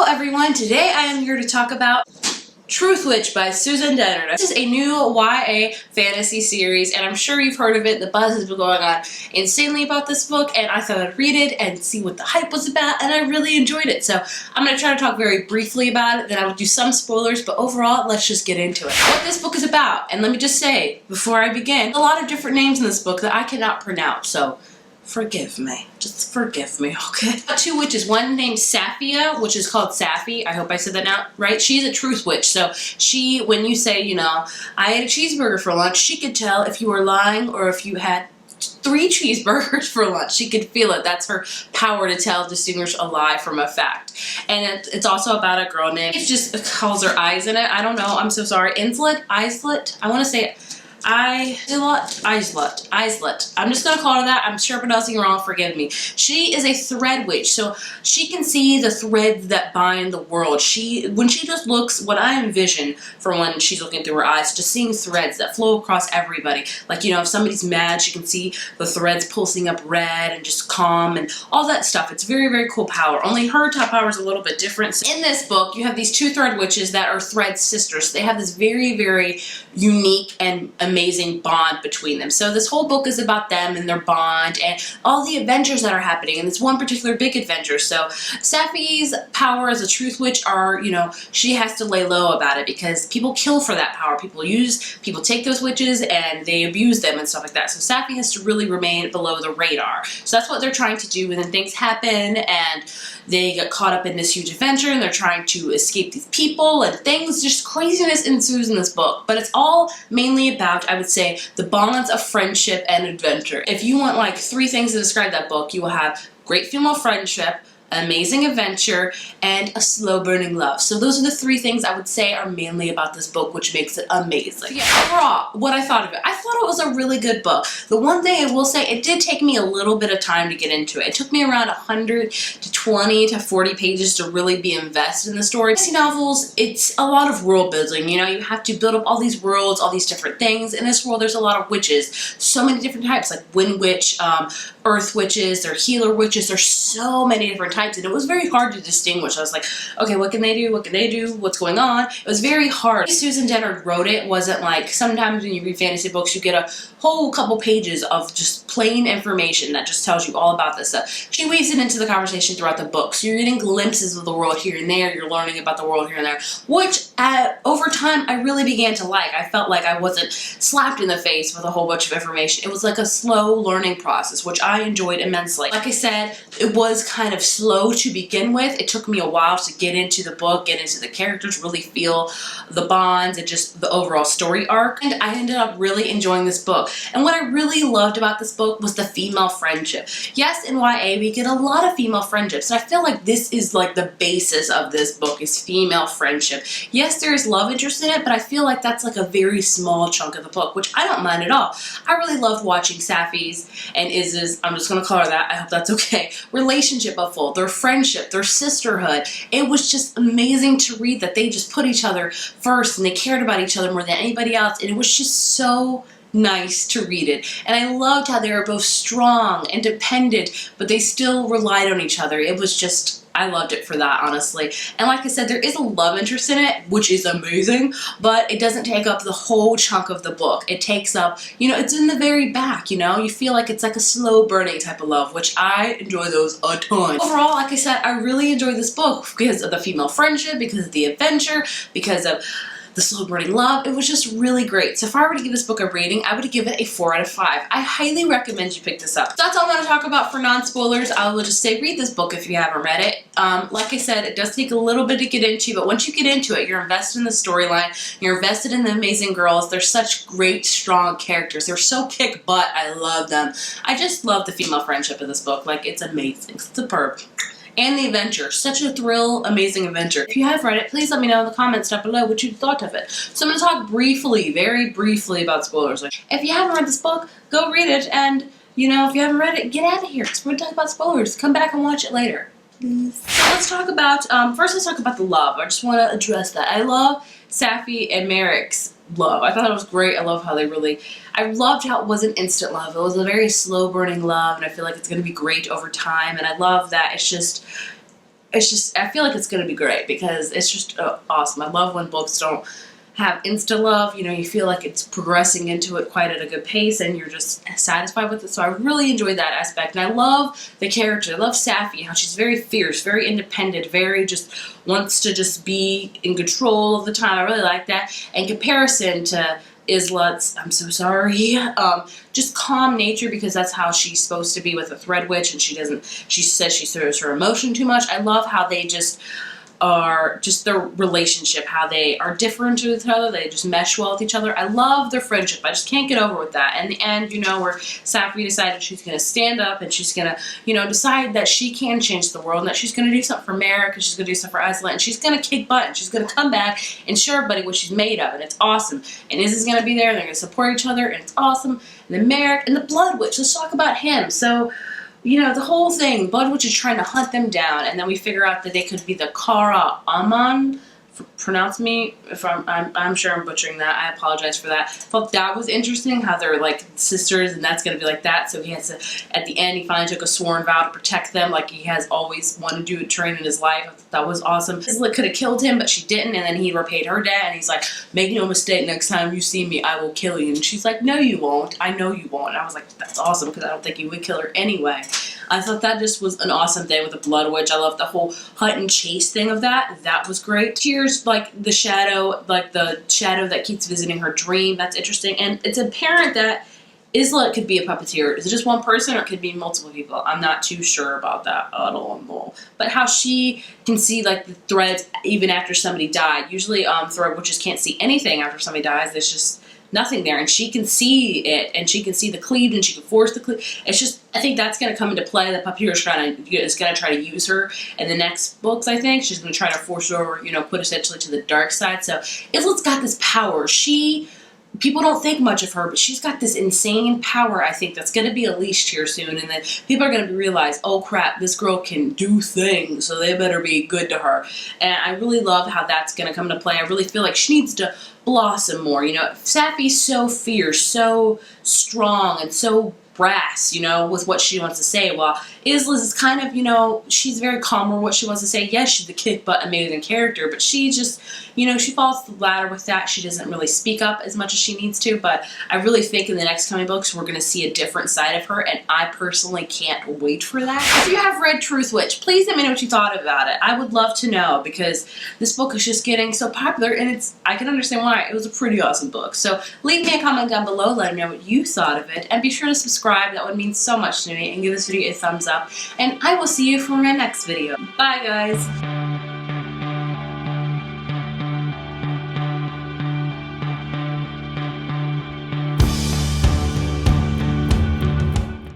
Hello everyone, today I am here to talk about Truthwitch by Susan Dennard. This is a new YA fantasy series and I'm sure you've heard of it. The buzz has been going on insanely about this book and I thought I'd read it and see what the hype was about and I really enjoyed it. So I'm going to try to talk very briefly about it, then I will do some spoilers, but overall let's just get into it. What this book is about, and let me just say before I begin, a lot of different names in this book that I cannot pronounce, so forgive me. Just forgive me, okay? Two witches, one named Saphia, which is called Sapphi. I hope I said that now right. She's a truth witch. So she, when you say, you know, I ate a cheeseburger for lunch, she could tell if you were lying or if you had 3 cheeseburgers for lunch. She could feel it. That's her power to tell, distinguish a lie from a fact. And it's also about a girl named, it just calls her eyes in it. I don't know. I'm so sorry. Islet? I want to say it. Islet. I'm just gonna call her that. I'm sure pronouncing it wrong, forgive me. She is a thread witch, so she can see the threads that bind the world. When she just looks, what I envision for when she's looking through her eyes, just seeing threads that flow across everybody. Like, you know, if somebody's mad, she can see the threads pulsing up red and just calm and all that stuff. It's very, very cool power. Only her top power is a little bit different. So in this book, you have these 2 thread witches that are thread sisters. So they have this very, very unique and amazing bond between them. So this whole book is about them and their bond and all the adventures that are happening and this one particular big adventure. So Sapphi's power as a truth witch are, you know, she has to lay low about it because people kill for that power. People take those witches and they abuse them and stuff like that. So Sapphi has to really remain below the radar. So that's what they're trying to do, and then things happen and they get caught up in this huge adventure and they're trying to escape these people and things, just craziness ensues in this book. But it's all mainly about, I would say, the balance of friendship and adventure. If you want like 3 things to describe that book, you will have great female friendship, amazing adventure, and a slow burning love. So those are the 3 things I would say are mainly about this book, which makes it amazing. So yeah, overall, what I thought of it. I thought it was a really good book. The one thing I will say, it did take me a little bit of time to get into it. It took me around 100 to 20 to 40 pages to really be invested in the story. Fantasy novels, it's a lot of world building. You know, you have to build up all these worlds, all these different things. In this world, there's a lot of witches. So many different types, like wind witch, earth witches, they're healer witches. There's so many different types, and it was very hard to distinguish. I was like, okay, what can they do? What can they do? What's going on? It was very hard. Susan Dennard wrote it. Wasn't like sometimes when you read fantasy books, you get a whole couple pages of just plain information that just tells you all about this stuff. She weaves it into the conversation throughout the book, so you're getting glimpses of the world here and there. You're learning about the world here and there, which over time I really began to like. I felt like I wasn't slapped in the face with a whole bunch of information. It was like a slow learning process, which I enjoyed immensely. Like I said, it was kind of slow to begin with. It took me a while to get into the book, get into the characters, really feel the bonds and just the overall story arc. And I ended up really enjoying this book. And what I really loved about this book was the female friendship. Yes, in YA we get a lot of female friendships, and I feel like this is like the basis of this book is female friendship. Yes, there is love interest in it, but I feel like that's like a very small chunk of the book, which I don't mind at all. I really loved watching Sapphi's and Iz's, I'm just gonna call her that, I hope that's okay, relationship unfold, their friendship, their sisterhood. It was just amazing to read that they just put each other first and they cared about each other more than anybody else, and it was just so nice to read it. And I loved how they were both strong, independent, but they still relied on each other. It was just, I loved it for that, honestly. And like I said, there is a love interest in it, which is amazing, but it doesn't take up the whole chunk of the book. It takes up, you know, it's in the very back, you know? You feel like it's like a slow burning type of love, which I enjoy those a ton. Overall, like I said, I really enjoyed this book because of the female friendship, because of the adventure, because of the slow burning love. It was just really great. So if I were to give this book a rating, I would give it a 4 out of 5. I highly recommend you pick this up. So that's all I'm going to talk about for non-spoilers. I will just say read this book if you haven't read it. Like I said, it does take a little bit to get into, but once you get into it, you're invested in the storyline, you're invested in the amazing girls. They're such great, strong characters. They're so kick butt. I love them. I just love the female friendship in this book. Like, it's amazing. It's superb. And the adventure. Such a thrill, amazing adventure. If you have read it, please let me know in the comments down below what you thought of it. So I'm going to talk briefly, very briefly about spoilers. If you haven't read this book, go read it, and, you know, if you haven't read it, get out of here, because we're going to talk about spoilers. Come back and watch it later. So let's talk about, first let's talk about the love. I just want to address that. I love Sapphi and Merrick's love. I thought it was great. I love how I loved how it wasn't instant love. It was a very slow burning love, and I feel like it's going to be great over time, and I love that it's just, it's just, I feel like it's going to be great because it's just awesome. I love when books don't have insta love, you know, you feel like it's progressing into it quite at a good pace and you're just satisfied with it. So I really enjoyed that aspect. And I love the character. I love Safi, how she's very fierce, very independent, very just wants to just be in control of the time. I really like that. In comparison to Islet's, I'm so sorry, just calm nature, because that's how she's supposed to be with a thread witch, and she says she shows her emotion too much. I love how they just are, just their relationship, how they are different to each other, they just mesh well with each other. I love their friendship. I just can't get over with that. And the end, you know, where Safi decided she's going to stand up and she's going to, you know, decide that she can change the world and that she's going to do something for Merrick and she's going to do something for Isla and she's going to kick butt and she's going to come back and show everybody what she's made of, and it's awesome. And Izzy's going to be there and they're going to support each other and it's awesome. And then Merrick and the Blood Witch, let's talk about him. So, you know, the whole thing, Blood Witch is trying to hunt them down, and then we figure out that they could be the Kara Aman. Pronounce me if I'm sure I'm butchering that. I apologize for that. I thought that was interesting how they're like sisters, and that's gonna be like that. So he has to, at the end, he finally took a sworn vow to protect them, like he has always wanted to do a train in his life. I thought that was awesome. Isla could have killed him, but she didn't, and then he repaid her debt. And he's like, "Make no mistake, next time you see me, I will kill you." And she's like, "No, you won't. I know you won't." And I was like, "That's awesome," because I don't think he would kill her anyway. I thought that just was an awesome thing with the Blood Witch. I love the whole hunt and chase thing of that. That was great. Here's like the shadow that keeps visiting her dream. That's interesting. And it's apparent that Isla could be a puppeteer. Is it just one person or it could be multiple people? I'm not too sure about that at all. But how she can see like the threads even after somebody died. Usually thread witches can't see anything after somebody dies. There's just nothing there, and she can see it, and she can see the cleave, and she can force the cleave. It's just, I think that's going to come into play. The puppeteer is going to try to use her in the next books. I think she's going to try to force her over, you know, put essentially to the dark side. So Isla's got this power. People don't think much of her, but she's got this insane power, I think, that's going to be unleashed here soon. And then people are going to realize, oh crap, this girl can do things, so they better be good to her. And I really love how that's going to come into play. I really feel like she needs to blossom more. You know, Safi's so fierce, so strong, and so brass, you know, with what she wants to say, while Isla's is kind of, you know, she's very calm with what she wants to say. Yes, she's the kick butt amazing character, but she just, you know, she falls to the ladder with that. She doesn't really speak up as much as she needs to, but I really think in the next coming books we're going to see a different side of her, and I personally can't wait for that. If you have read Truthwitch, please let me know what you thought about it. I would love to know, because this book is just getting so popular, and I can understand why. It was a pretty awesome book. So leave me a comment down below, let me know what you thought of it, and be sure to subscribe. That would mean so much to me, and give this video a thumbs up, and I will see you for my next video. Bye guys!